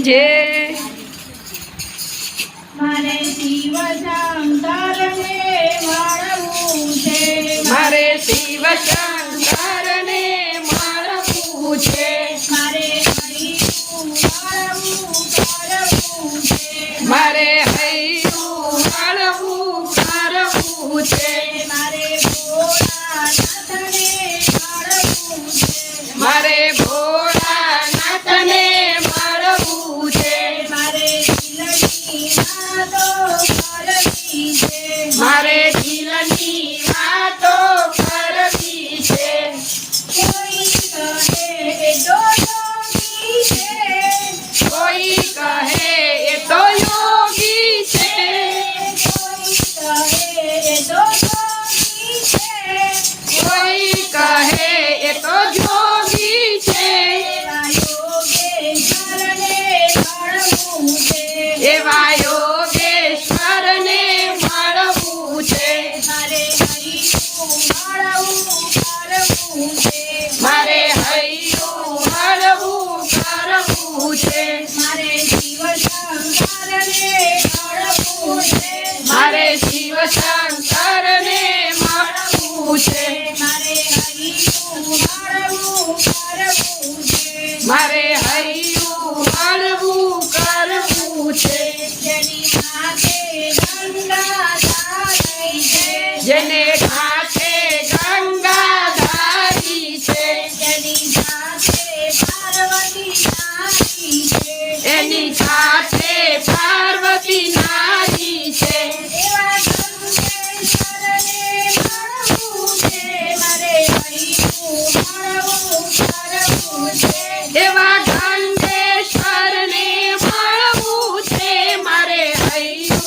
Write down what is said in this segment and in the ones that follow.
છે મારે શિવ શંકરને મળવું છે મારે શિવ શંકરને મળવું છે મારે હરિનું મળવું કરવું છે મારે હૈયું મળવું કરવું છે મારે ભોળાનાથને મળવું છે મારે ભોળાનાથને મળવું છે મારે દિલની વાતો કરવી છે મારે દિલની વાતો કરવી છે કોઈ કહે એ તો યોગી છે કોઈ કહે એ તો યોગી છે કોઈ કહે એ તો યોગી છે કોઈ કહે એ તો યોગી છે એવા યોગેશ્વરને મળવું છે મારે હૈયું મળવું કરવું છે મારે શિવ શંકરને મળવું છે મારે શિવ શંકરને મળવું છે મારે હરિનું મળવું કરવું છે મારે હૈયું મળવું કરવું છે જેની સાથે ગંગા ધારી છે જેને કાંઠે ગંગા ધારી છે જેની સાથે પાર્વતી નારી છે એની સાથે પાર્વતી નારી છે એવા ગંગેશ્વરને મળવું છે મારે હરિનું મળવું કરવું છે એવા ગંગેશ્વરને મળવું છે મારે હૈયું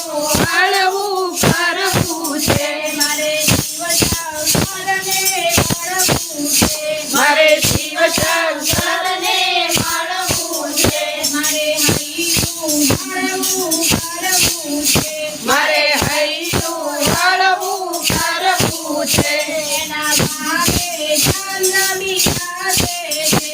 મળવું કરવું છે મારે શિવ શંકરને મળવું છે મારે શિવ શંકરને મળવું છે મારે હરિનું મળવું કરવું છે મારે હૈયું મળવું કરવું છે એના ભાગે ચંદ્ર બિરાજે છે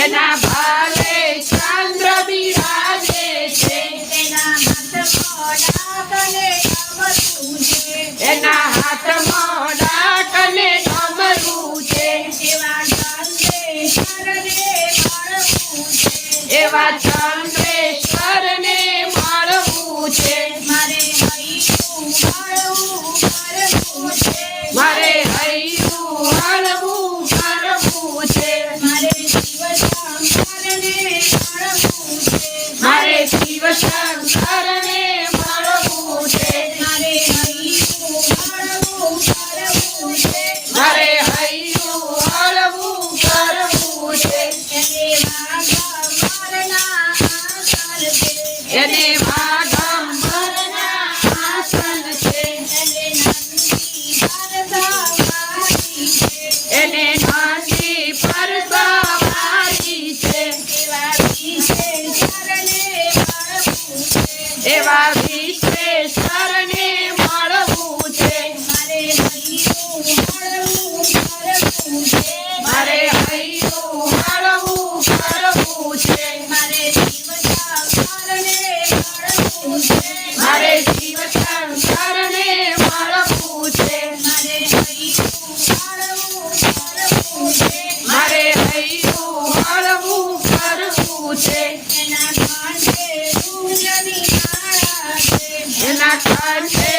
એના ભાલે ચંદ્ર બિરાજે છે એના હાથમાં ડાકને ડમરું છે એના હાથમાં ડાકને ડમરું છે એવા ગંગેશ્વરને મળવું છે એવા ચંદ્રેશ્વરને મળવું છે મારે હરિનું મળવું કરવું છે મારે હૈયું મળવું કરવું છે મારે શિવ શંકરને મળવું છે મારે શિવ શંકરને મળવું છે મારે હરિનું મળવું કરવું છે મારે હૈયું મળવું કરવું છે એને વાઘમારના આસન છે એને વાગંબરના આસન છે એને નંદી પરદાવારી છે એને નાની પર સવારી છે એવા વિશેષરને મળવું છે એવા વિશ્વેશ્વરને મળવું છે મારે હરિનું મળવું કરવું છે મારે હૈયું મળવું કરવું છે મારે શિવ શંકરને મળવું છે મારે શિવ શંકરને મળવું છે મારે હરિનું મળવું કરવું છે મારે હૈયું મળવું કરવું છે એના કાંઠે રૂંજની માળા છે એના કાંઠે